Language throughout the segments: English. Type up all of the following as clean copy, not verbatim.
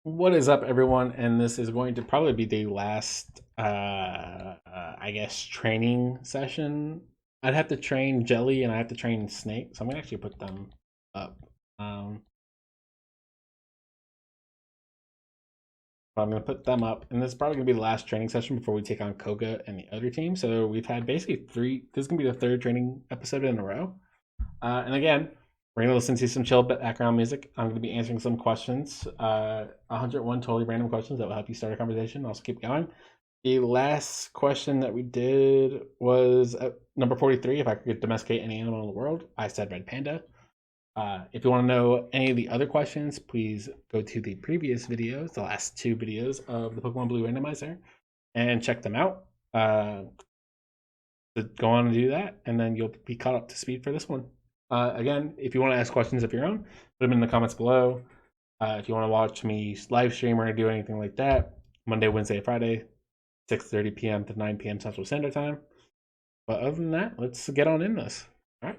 What is up, everyone? And this is going to probably be the last, I guess, training session. I'd have to train Jelly and I have to train Snake, so I'm gonna actually put them up. Um, I'm gonna put them up, and this is probably gonna be the last training session before we take on Koga and the other team. So we've had basically three. This is gonna be the third training episode in a row. And again, we're gonna listen to some chill background music. I'm gonna be answering some questions, 101 totally random questions that will help you start a conversation. Also keep going. The last question that we did was number 43. If I could domesticate any animal in the world, I said red panda. If you want to know any of the other questions, please go to the previous videos, the last two videos of the Pokemon Blue Randomizer, and check them out. Go on and do that, and then you'll be caught up to speed for this one. Again, if you want to ask questions of your own, put them in the comments below. If you want to watch me live stream or do anything like that, Monday, Wednesday, Friday, 6:30 p.m. to 9 p.m. Central Standard Time. But other than that, let's get on in this. All right.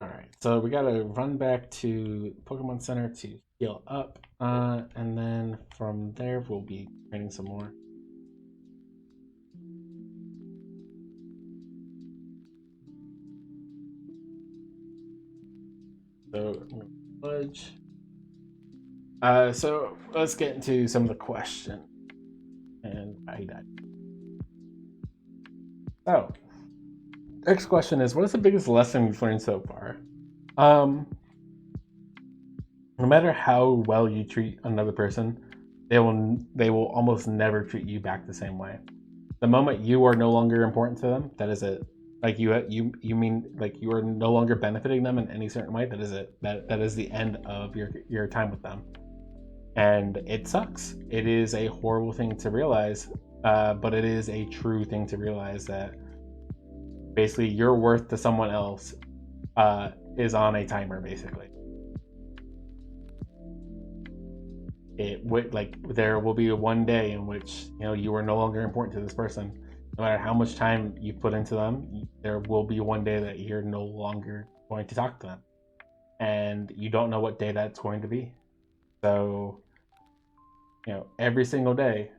All right. So we got to run back to Pokemon Center to heal up. And then from there, we'll be training some more. So I'm going to fudge. So let's get into some of the questions. And I died. So, next question is, what is the biggest lesson you've learned so far? Um, no matter how well you treat another person, they will almost never treat you back the same way. The moment you are no longer important to them, that is it. Like you mean like you are no longer benefiting them in any certain way. That is it. That is the end of your time with them, and it sucks. It is a horrible thing to realize, but it is a true thing to realize that basically your worth to someone else is on a timer. Basically, it would like there will be one day in which you are no longer important to this person. No matter how much time you put into them, there will be one day that you're no longer going to talk to them, and you don't know what day that's going to be. So, every single day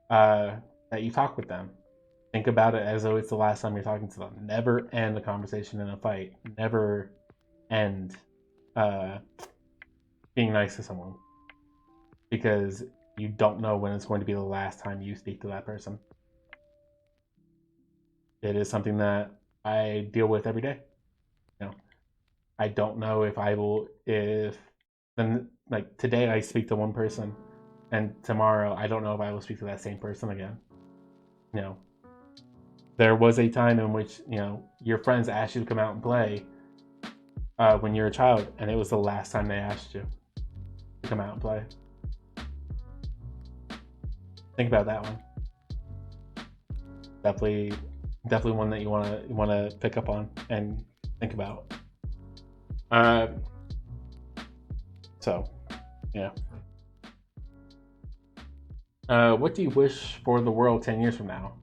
that you talk with them, think about it as though it's the last time you're talking to them. Never end a conversation in a fight. Never end uh, being nice to someone, because you don't know when it's going to be the last time you speak to that person. It is something that I deal with every day. You know, I don't know if I will, if then like today I speak to one person, and tomorrow I don't know if I will speak to that same person again. You know, there was a time in which your friends asked you to come out and play when you're a child, and it was the last time they asked you to come out and play. Think about that one. Definitely, definitely one that you wanna pick up on and think about. Uh, so, yeah. What do you wish for the world 10 years from now?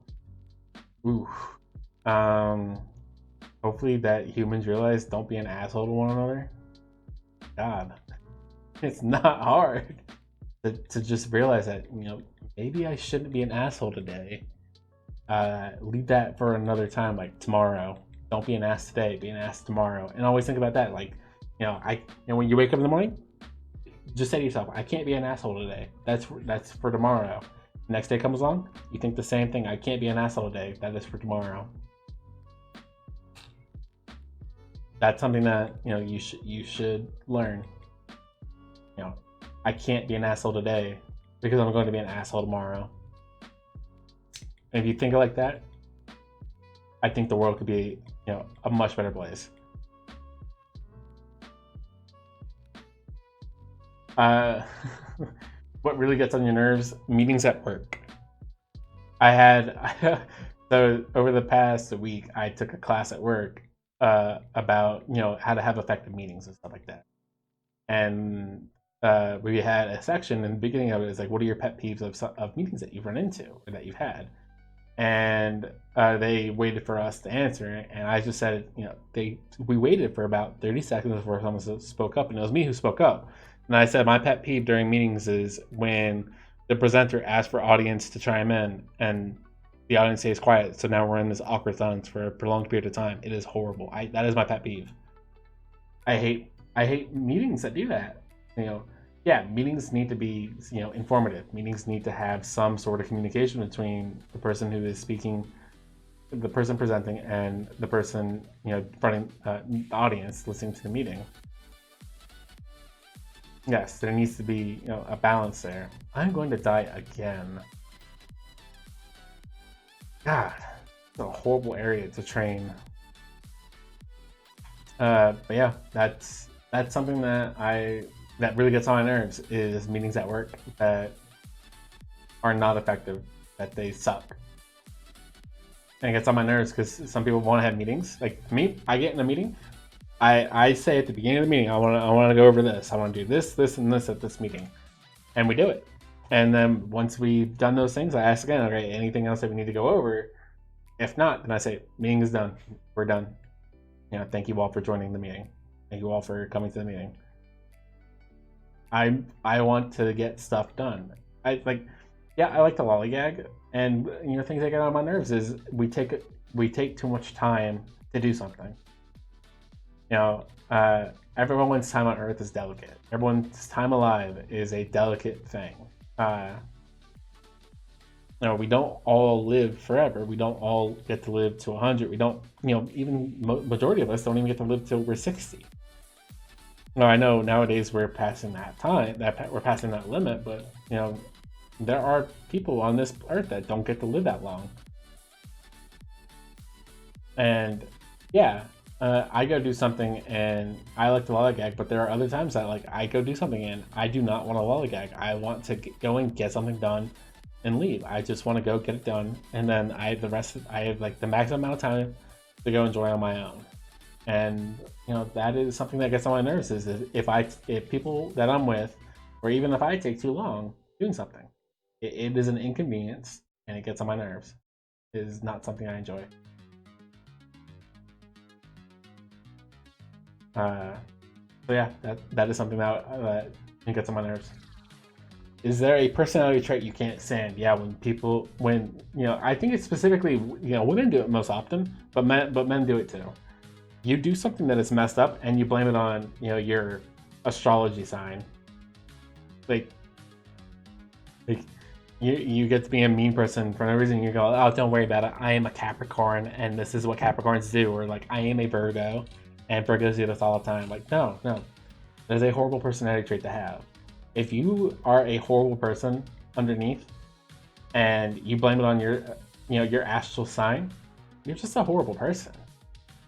Ooh. Um, Hopefully that humans realize don't be an asshole to one another. God, it's not hard to just realize that maybe I shouldn't be an asshole today. Leave that for another time, like tomorrow. Don't be an ass today. Be an ass tomorrow. And always think about that. Like, when you wake up in the morning, just say to yourself, I can't be an asshole today. That's for tomorrow. Next day comes along, you think the same thing. I can't be an asshole today. That is for tomorrow. That's something that you should learn. You know, I can't be an asshole today because I'm going to be an asshole tomorrow. And if you think like that, I think the world could be a much better place. Uh, what really gets on your nerves? Meetings at work. I had so over the past week, I took a class at work about how to have effective meetings and stuff like that. And we had a section in the beginning of it is like, what are your pet peeves of meetings that you've run into or that you've had? and they waited for us to answer, and I just said, we waited for about 30 seconds before someone spoke up, and it was me who spoke up. And I said my pet peeve during meetings is when the presenter asks for audience to chime in and the audience stays quiet. So now we're in this awkward silence for a prolonged period of time. It is horrible. That is my pet peeve. I hate meetings that do that. Yeah, meetings need to be informative. Meetings need to have some sort of communication between the person who is speaking, the person presenting, and the person running the audience listening to the meeting. Yes, there needs to be a balance there. I'm going to die again. God, it's a horrible area to train. But yeah, that's something that really gets on my nerves, is meetings at work that are not effective, that they suck. And it gets on my nerves because some people want to have meetings. Like me, I get in a meeting, I say at the beginning of the meeting, I want to go over this. I want to do this, this, and this at this meeting, and we do it. And then once we've done those things, I ask again, okay, anything else that we need to go over? If not, then I say, meeting is done. We're done. Thank you all for joining the meeting. Thank you all for coming to the meeting. I want to get stuff done. I like to lollygag, and things that get on my nerves is we take too much time to do something. Everyone's time on Earth is delicate. Everyone's time alive is a delicate thing. We don't all live forever. We don't all get to live to 100. We don't, even majority of us don't even get to live till we're 60. I know nowadays we're passing that time, we're passing that limit, but there are people on this earth that don't get to live that long. And yeah, I go do something and I like to lollygag, but there are other times that I go do something and I do not want to lollygag. I want to go and get something done and leave. I just want to go get it done, and then I have the maximum amount of time to go enjoy on my own. And that is something that gets on my nerves, is if people that I'm with, or even if I take too long doing something, it is an inconvenience and it gets on my nerves. It is not something I enjoy. So yeah, that is something that gets on my nerves. Is there a personality trait you can't stand? Yeah, when I think it's specifically women do it most often, but men do it too. You do something that is messed up and you blame it on your astrology sign. Like you get to be a mean person for no reason. You go, oh, don't worry about it. I am a Capricorn and this is what Capricorns do. Or I am a Virgo and Virgos do this all the time. No. That is a horrible personality trait to have. If you are a horrible person underneath and you blame it on your astral sign, you're just a horrible person.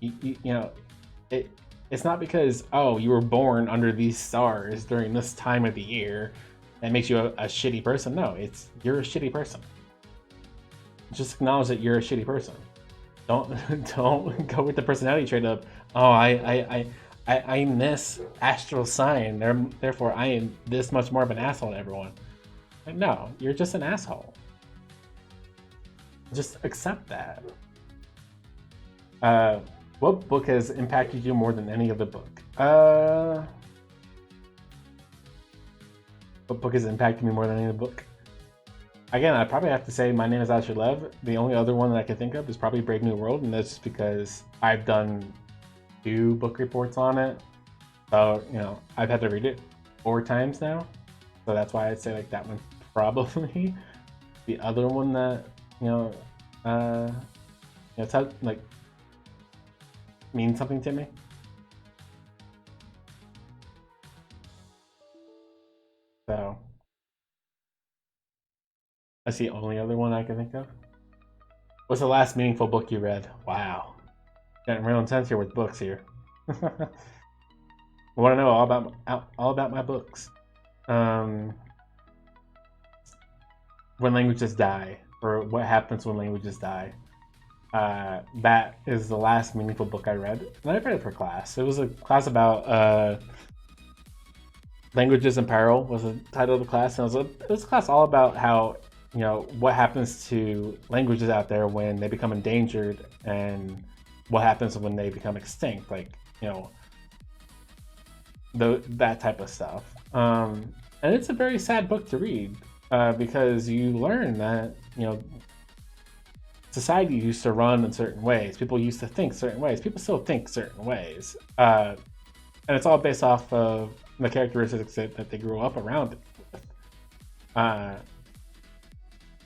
It's not because you were born under these stars during this time of the year that makes you a shitty person. No, you're a shitty person. Just acknowledge that you're a shitty person. Don't go with the personality trait of I'm this astral sign, therefore I am this much more of an asshole to everyone. No, you're just an asshole. Just accept that. What book has impacted you more than any other book? What book has impacted me more than any other book? Again, I probably have to say My Name is Asher Lev. The only other one that I can think of is probably Brave New World, and that's just because I've done 2 book reports on it. So, I've had to read it 4 times now. So that's why I'd say that one probably. The other one that, means something to me. So that's the only other one I can think of. What's the last meaningful book you read? Wow. Getting real intense here with books here. I want to know all about my books. When languages die, or what happens when languages die. That is the last meaningful book I read, and I read it for class. It was a class about Languages in Peril was the title of the class, and it was a class all about how what happens to languages out there when they become endangered, and what happens when they become extinct, like that type of stuff. And it's a very sad book to read, because you learn that society used to run in certain ways. People used to think certain ways. People still think certain ways, and it's all based off of the characteristics that they grew up around with,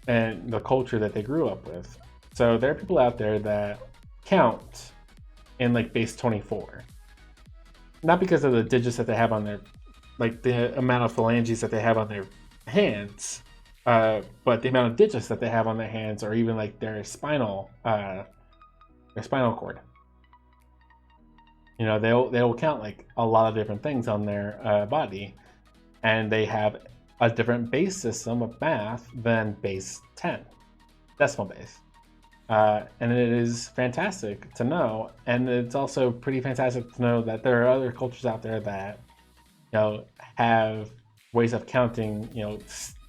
and the culture that they grew up with. So there are people out there that count in like base 24, not because of the digits that they have on their, like the amount of phalanges that they have on their hands, but the amount of digits that they have on their hands, or even like their spinal cord. They'll count like a lot of different things on their body, and they have a different base system of math than base 10, decimal base. And it is fantastic to know, and it's also pretty fantastic to know that there are other cultures out there that have ways of counting.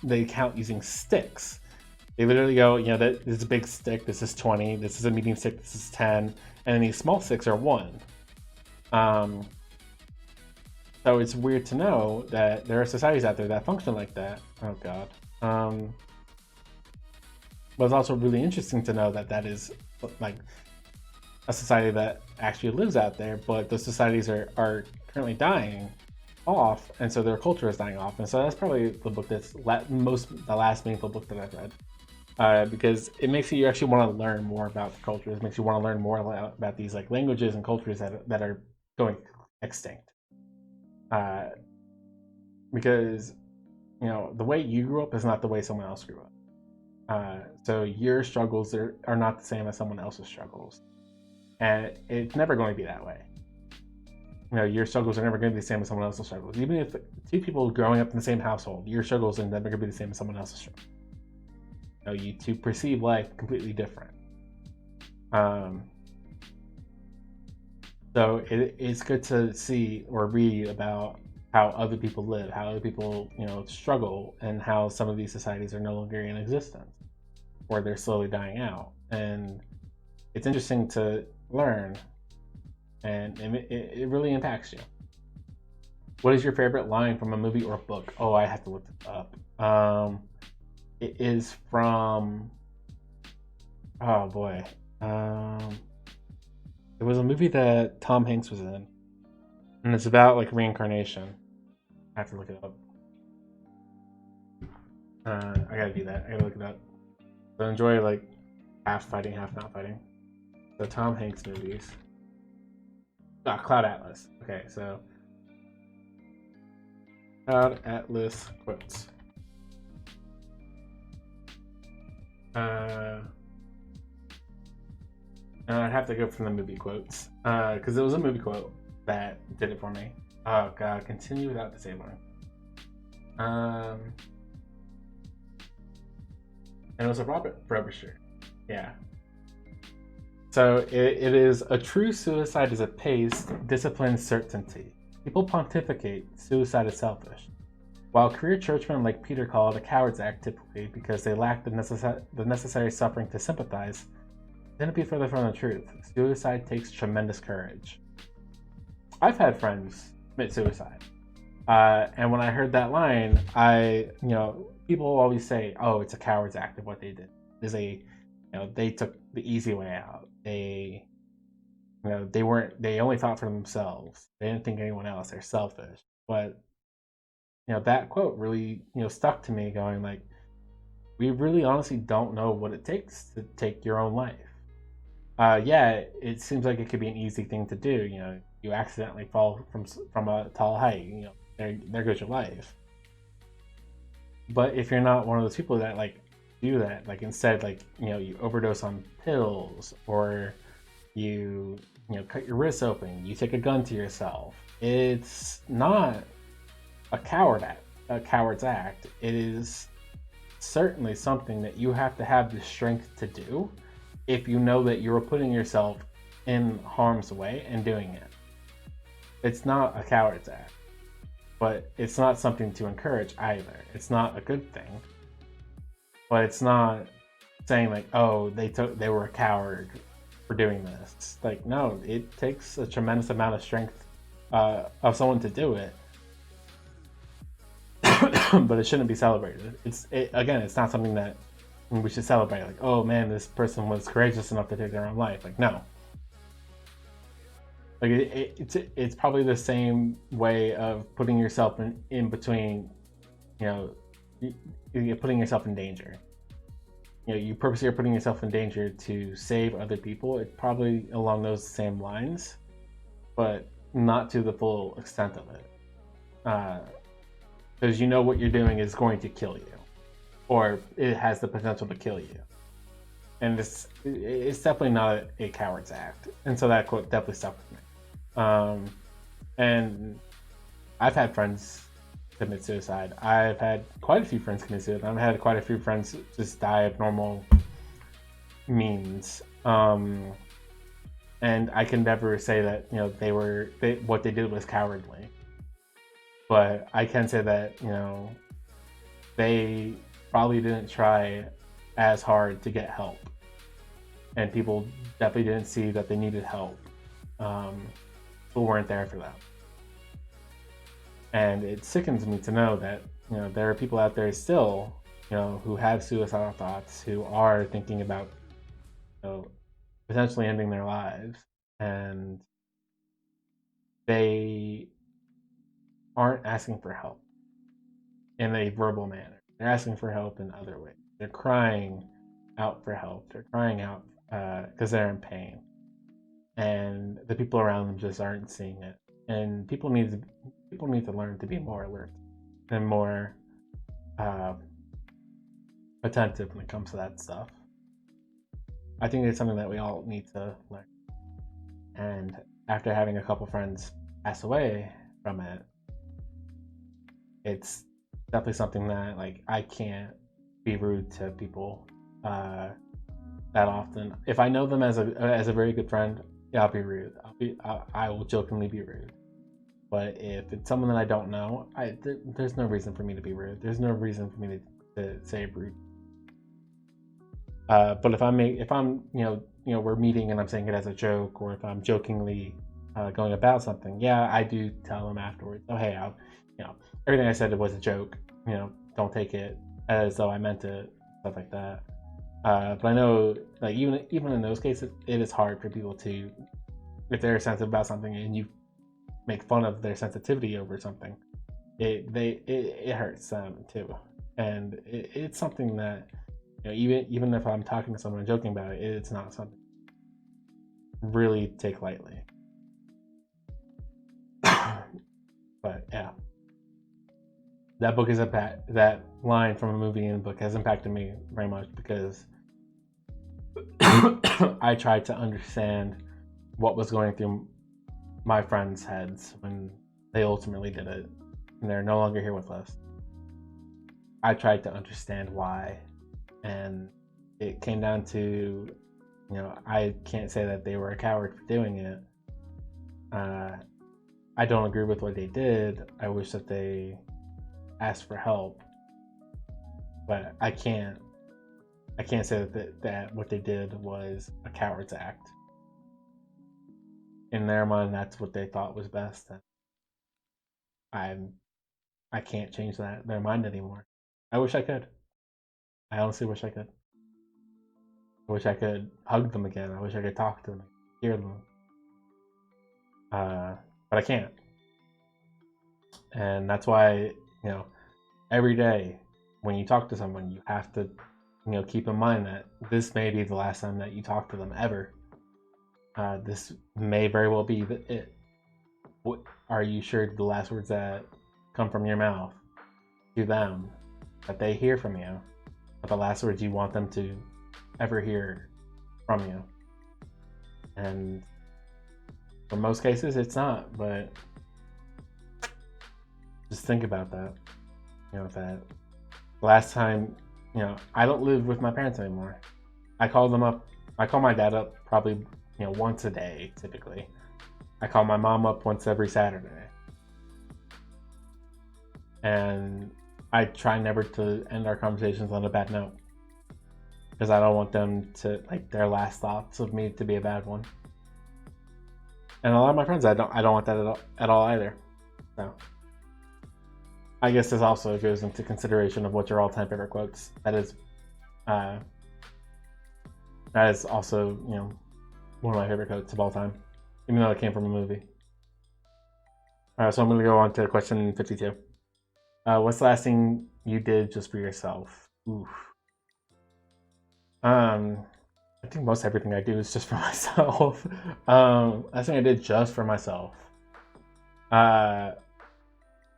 They count using sticks. They literally go, this is a big stick, this is 20, this is a medium stick, this is 10, and then these small sticks are 1. So it's weird to know that there are societies out there that function like that. Oh god. But it's also really interesting to know that is like a society that actually lives out there, but those societies are currently dying off, and so their culture is dying off. And so that's probably the book that's the last meaningful book that I've read, because it makes you actually want to learn more about the culture. It makes you want to learn more about these like languages and cultures that are going extinct. Because the way you grew up is not the way someone else grew up. So your struggles are not the same as someone else's struggles, and it's never going to be that way. Your struggles are never going to be the same as someone else's struggles. Even if two people growing up in the same household, your struggles are never going to be the same as someone else's struggles. You two perceive life completely different. So it's good to see or read about how other people live, how other people, struggle, and how some of these societies are no longer in existence, or they're slowly dying out. And it's interesting to learn, and it really impacts you. What is your favorite line from a movie or book? Oh, I have to look it up. It is from, oh boy. It was a movie that Tom Hanks was in, and it's about like reincarnation. I have to look it up. I gotta do that. I gotta look it up. So enjoy like half fighting, half not fighting. So Tom Hanks movies. Cloud Atlas. Okay, so Cloud Atlas quotes. I'd have to go from the movie quotes, because it was a movie quote that did it for me. Oh god, continue without disabling. And it was a Robert Frobisher. Yeah. So it is, a true suicide is a paced, disciplined certainty. People pontificate suicide is selfish, while career churchmen like Peter call it a coward's act, typically because they lack the necessary suffering to sympathize. Couldn't be further from the truth. Suicide takes tremendous courage. I've had friends commit suicide, and when I heard that line, people always say, "Oh, it's a coward's act of what they did." They took the easy way out. They only thought for themselves. They didn't think anyone else. They're selfish. But that quote really stuck to me, going like, we really honestly don't know what it takes to take your own life. Yeah, it seems like it could be an easy thing to do. You accidentally fall from a tall height. There goes your life. But if you're not one of those people that like do that, like instead, like you overdose on pills, or you cut your wrists open, you take a gun to yourself. It's not a coward's act. It is certainly something that you have to have the strength to do if you know that you're putting yourself in harm's way and doing it. It's not a coward's act, but it's not something to encourage either. It's not a good thing. but it's not saying like, oh, they were a coward for doing this. It's like, no, it takes a tremendous amount of strength of someone to do it. But it shouldn't be celebrated. Again, it's not something that we should celebrate. Like, oh man, this person was courageous enough to take their own life. Like, no. Like it's probably the same way of putting yourself in between, you know, you're putting yourself in danger. You know, you purposely are putting yourself in danger to save other people. It's probably along those same lines, but not to the full extent of it. Because you know what you're doing is going to kill you, or it has the potential to kill you. And it's definitely not a coward's act. And so that quote definitely stuck with me. And I've had friends commit suicide. I've had quite a few friends commit suicide. I've had quite a few friends just die of normal means. And I can never say that, you know, what they did was cowardly. But I can say that, you know, they probably didn't try as hard to get help. And people definitely didn't see that they needed help. People weren't there for them. And it sickens me to know that, you know, there are people out there still, you know, who have suicidal thoughts, who are thinking about, you know, potentially ending their lives, and they aren't asking for help in a verbal manner. They're asking for help in other ways. They're crying out for help. They're crying out because they're in pain, and the people around them just aren't seeing it. And people need to learn to be more alert and more attentive when it comes to that stuff. I think it's something that we all need to learn. And after having a couple friends pass away from it, it's definitely something that, like, I can't be rude to people that often. If I know them as a very good friend, yeah, I'll be rude. I will jokingly be rude. But if it's someone that I don't know, there's no reason for me to be rude. There's no reason for me to say rude. But if I'm you know we're meeting and I'm saying it as a joke, or if I'm jokingly going about something, yeah, I do tell them afterwards. Oh, hey, you know, everything I said was a joke. You know, don't take it as though I meant it, stuff like that. But I know, like, even in those cases, it is hard for people to, if they're sensitive about something and you make fun of their sensitivity over something, it hurts them too. And it's something that, you know, even if I'm talking to someone and joking about it, it's not something really take lightly. But yeah, that book that line from a movie and book has impacted me very much, because I tried to understand what was going through my friends' heads when they ultimately did it, and they're no longer here with us. I tried to understand why, and it came down to, you know, I can't say that they were a coward for doing it. I don't agree with what they did. I wish that they asked for help, but I can't say that what they did was a coward's act. In their mind, that's what they thought was best. And I can't change their mind anymore. I wish I could. I honestly wish I could. I wish I could hug them again. I wish I could talk to them, hear them. But I can't. And that's why, you know, every day when you talk to someone, you have to, you know, keep in mind that this may be the last time that you talk to them ever. This may very well be it. Are you sure the last words that come from your mouth to them, that they hear from you, are the last words you want them to ever hear from you? And for most cases, it's not. But just think about that. You know, that last time, you know, I don't live with my parents anymore. I call them up. I call my dad up probably, you know, once a day, typically. I call my mom up once every Saturday. And I try never to end our conversations on a bad note. because I don't want them to like their last thoughts of me to be a bad one. And a lot of my friends, I don't want that at all either. So I guess this also goes into consideration of what your all-time favorite quotes. That is also, you know, one of my favorite quotes of all time, even though it came from a movie. So I'm going to go on to question 52. What's the last thing you did just for yourself? Oof. I think most everything I do is just for myself. Last thing I did just for myself. I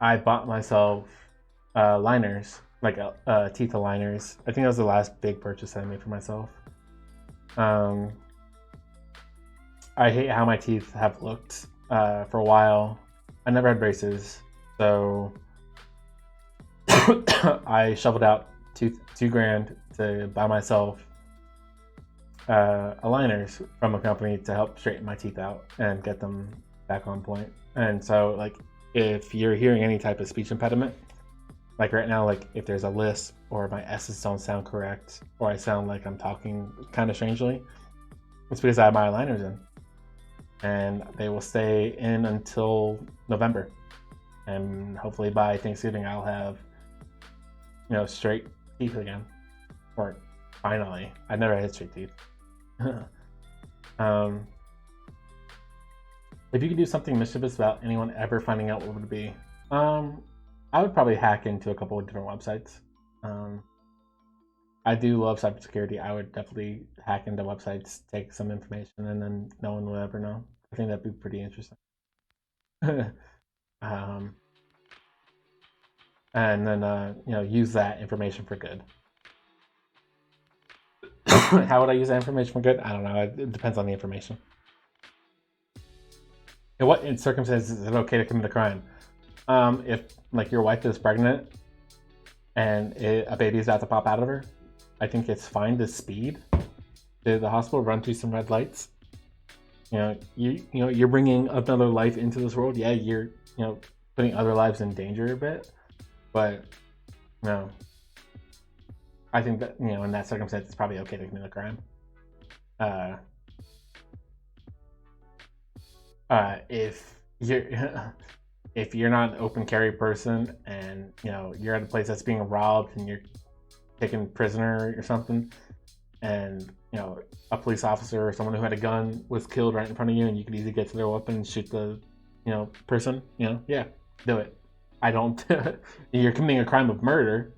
bought myself liners, like teeth aligners. I think that was the last big purchase I made for myself. I hate how my teeth have looked for a while. I never had braces, so I shoveled out $2,000 to buy myself aligners from a company to help straighten my teeth out and get them back on point. And so, like, if you're hearing any type of speech impediment, like right now, like if there's a lisp or my S's don't sound correct or I sound like I'm talking kind of strangely, it's because I have my aligners in, and they will stay in until November. And hopefully by Thanksgiving I'll have, you know, straight teeth again, or finally. I never had straight teeth. If you could do something mischievous without anyone ever finding out, what would it be? I would probably hack into a couple of different websites. I do love cybersecurity. I would definitely hack into websites, take some information, and then no one will ever know. I think that'd be pretty interesting. And then you know, use that information for good. How would I use that information for good? I don't know. It depends on the information. In what circumstances is it okay to commit a crime? If like your wife is pregnant and a baby is about to pop out of her, I think it's fine to speed to the hospital, run through some red lights. You know, you're bringing another life into this world. Yeah, you're, you know, putting other lives in danger a bit, but you know, I think that, you know, in that circumstance, it's probably okay to commit a crime. If you're if you're not an open carry person and, you know, you're at a place that's being robbed and you're taken prisoner or something, and, you know, a police officer or someone who had a gun was killed right in front of you, and you could easily get to their weapon and shoot the, you know, person, you know, yeah, do it. I don't. You're committing a crime of murder,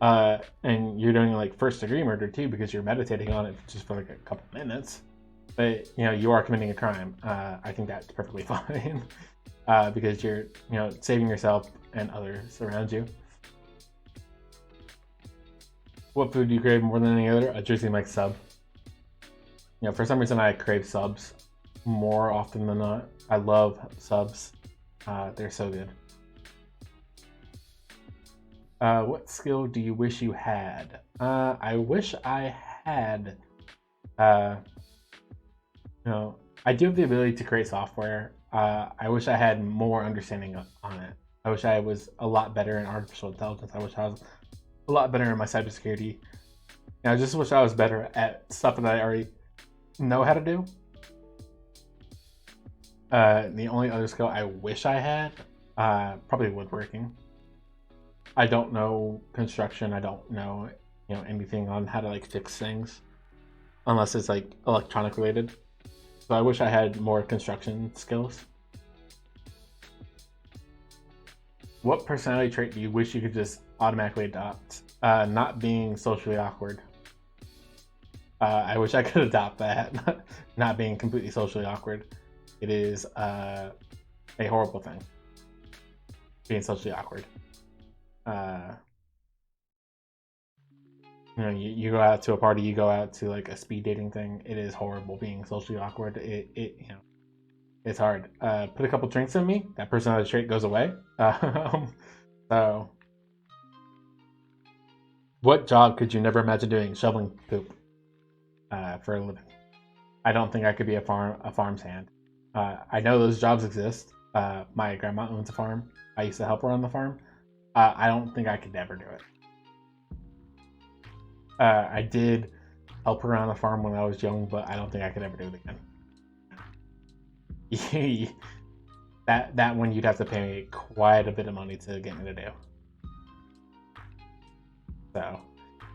and you're doing like first-degree murder too, because you're meditating on it just for like a couple minutes. But, you know, you are committing a crime. I think that's perfectly fine, because you're, you know, saving yourself and others around you. What food do you crave more than any other? A Jersey Mike's sub. You know, for some reason I crave subs more often than not. I love subs. They're so good. What skill do you wish you had? I wish I had, you know, I do have the ability to create software. I wish I had more understanding on it. I wish I was a lot better in artificial intelligence. I wish I was a lot better in my cybersecurity. And I just wish I was better at stuff that I already know how to do. The only other skill I wish I had, probably woodworking. I don't know construction. I don't know, you know, anything on how to like fix things, unless it's like electronic related. So I wish I had more construction skills. What personality trait do you wish you could just automatically adopt? Not being socially awkward. I wish I could adopt that. Not being completely socially awkward. It is a horrible thing, being socially awkward. You know, you go out to a party, you go out to like a speed dating thing. It is horrible being socially awkward. It you know, it's hard. Put a couple drinks in me, that personality trait goes away. So, what job could you never imagine doing? Shoveling poop for a living. I don't think I could be a farm's hand. I know those jobs exist. My grandma owns a farm. I used to help her on the farm. I don't think I could ever do it. I did help around the farm when I was young, but I don't think I could ever do it again. that one you'd have to pay quite a bit of money to get me to do. So,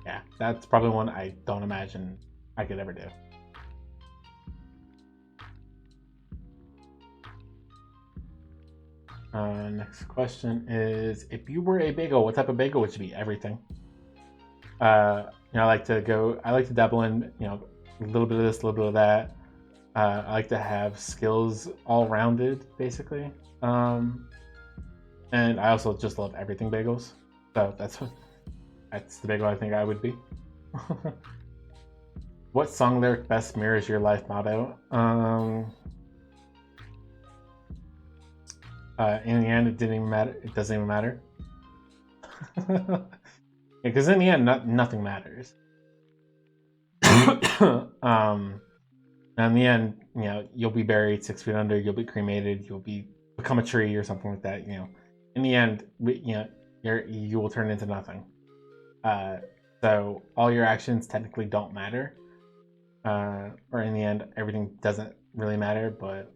yeah, that's probably one I don't imagine I could ever do. Next question is, if you were a bagel, what type of bagel would you be? Everything. I like to dabble in, a little bit of this, a little bit of that. I like to have skills all rounded, basically. And I also just love everything bagels. So that's the bagel I think I would be. What song lyric best mirrors your life motto? In the end, it didn't even matter. It doesn't even matter. Because in the end, nothing matters. In the end, you'll be buried 6 feet under. You'll be cremated. You'll become a tree or something like that. In the end, you will turn into nothing. So all your actions technically don't matter. Or in the end, everything doesn't really matter. But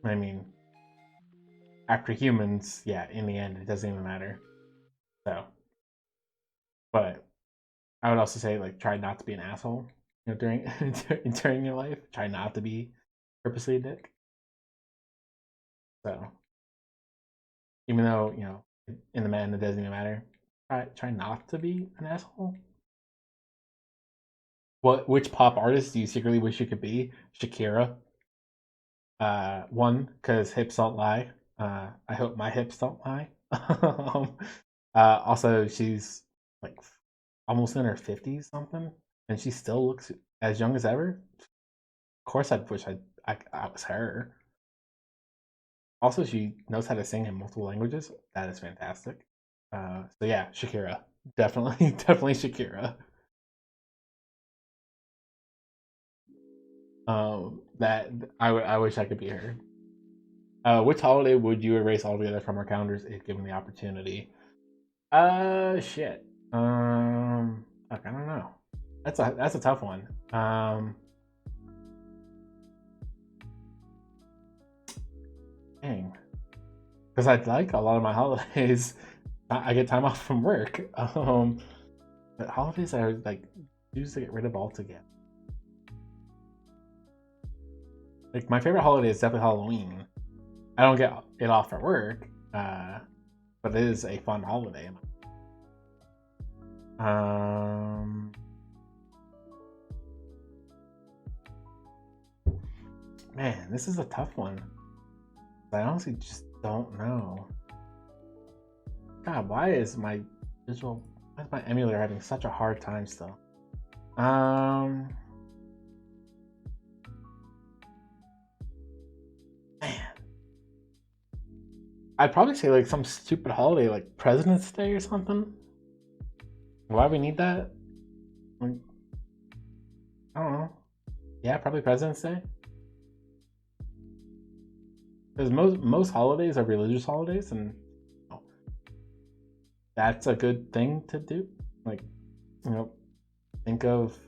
I mean, after humans, yeah, in the end, it doesn't even matter. So, but I would also say, like, try not to be an asshole, during during your life. Try not to be purposely a dick. So, even though in the end it doesn't even matter, try not to be an asshole. Which pop artist do you secretly wish you could be? Shakira. One, because hips don't lie. I hope my hips don't lie. Also, she's like almost in her 50s something, and she still looks as young as ever. Of course, I'd wish I was her. Also, she knows how to sing in multiple languages. That is fantastic. So yeah, Shakira, definitely, definitely Shakira. That I wish I could be her. Which holiday would you erase altogether from our calendars if given the opportunity? Shit. Fuck, I don't know. That's a tough one. Dang. Because I'd like a lot of my holidays. I get time off from work. But holidays I like choose to get rid of altogether. Like my favorite holiday is definitely Halloween. I don't get it off at work, but it is a fun holiday. Man, this is a tough one. I honestly just don't know. God, why is my emulator having such a hard time still? Man. I'd probably say like some stupid holiday like President's Day or something. Why we need that? I don't know. Yeah, probably President's Day. Because most holidays are religious holidays, and that's a good thing to do. Like, think of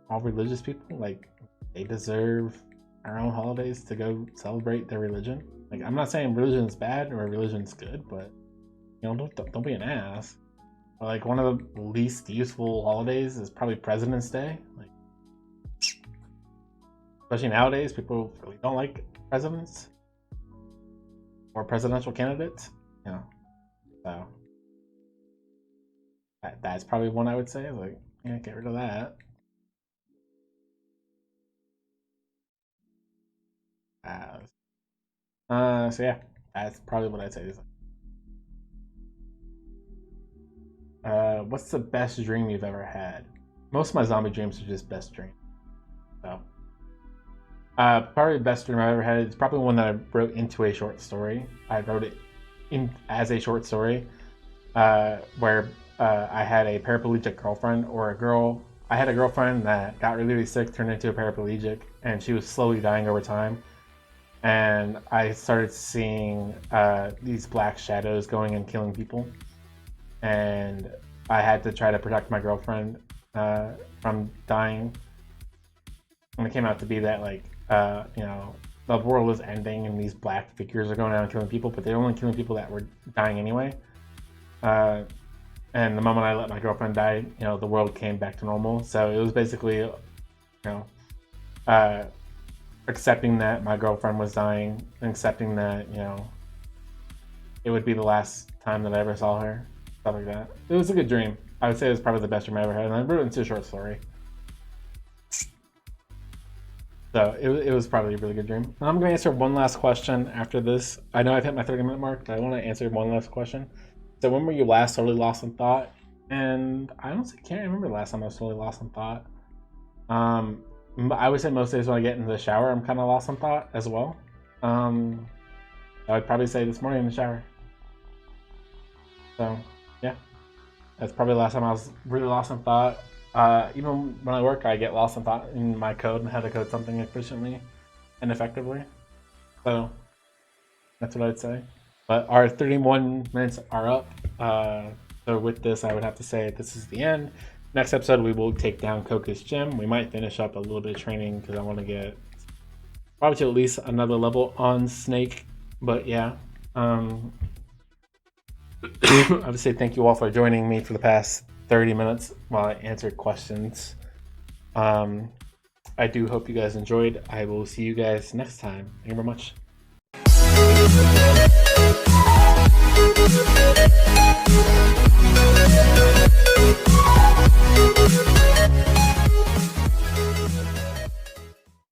all religious people. Like, they deserve our own holidays to go celebrate their religion. Like, I'm not saying religion's bad or religion's good, but don't be an ass. But, like, one of the least useful holidays is probably President's Day. Like, especially nowadays, people really don't like presidents or presidential candidates. So that's probably one I would say. Like, yeah, get rid of that. So yeah, that's probably what I'd say. What's the best dream you've ever had? Most of my zombie dreams are just best dreams. So, probably the best dream I've ever had is probably one that I wrote into a short story. I wrote it as a short story, where I had a paraplegic girlfriend, or a girl. I had a girlfriend that got really, really sick, turned into a paraplegic, and she was slowly dying over time. And I started seeing these black shadows going and killing people. And I had to try to protect my girlfriend from dying. And it came out to be that, like, you know, the world was ending and these black figures are going around killing people, but they're only killing people that were dying anyway. And the moment I let my girlfriend die, you know, the world came back to normal. So it was basically, you know, accepting that my girlfriend was dying and accepting that, you know, it would be the last time that I ever saw her, stuff like that. It was a good dream. I would say it was probably the best dream I ever had, and I wrote it into a short story. So it was probably a really good dream. And I'm going to answer one last question after this. I know I've hit my 30-minute mark, but I want to answer one last question. So when were you last totally lost in thought? And I honestly can't remember the last time I was totally lost in thought. I would say most days when I get into the shower, I'm kind of lost in thought as well. I would probably say this morning in the shower. So yeah, that's probably the last time I was really lost in thought. Even when I work, I get lost in thought in my code and how to code something efficiently and effectively. So that's what I'd say. But our 31 minutes are up. So with this, I would have to say this is the end. Next episode, we will take down Coca's gym. We might finish up a little bit of training because I want to get probably to at least another level on Snake. But yeah, I would say thank you all for joining me for the past 30 minutes while I answered questions. I do hope you guys enjoyed. I will see you guys next time. Thank you very much.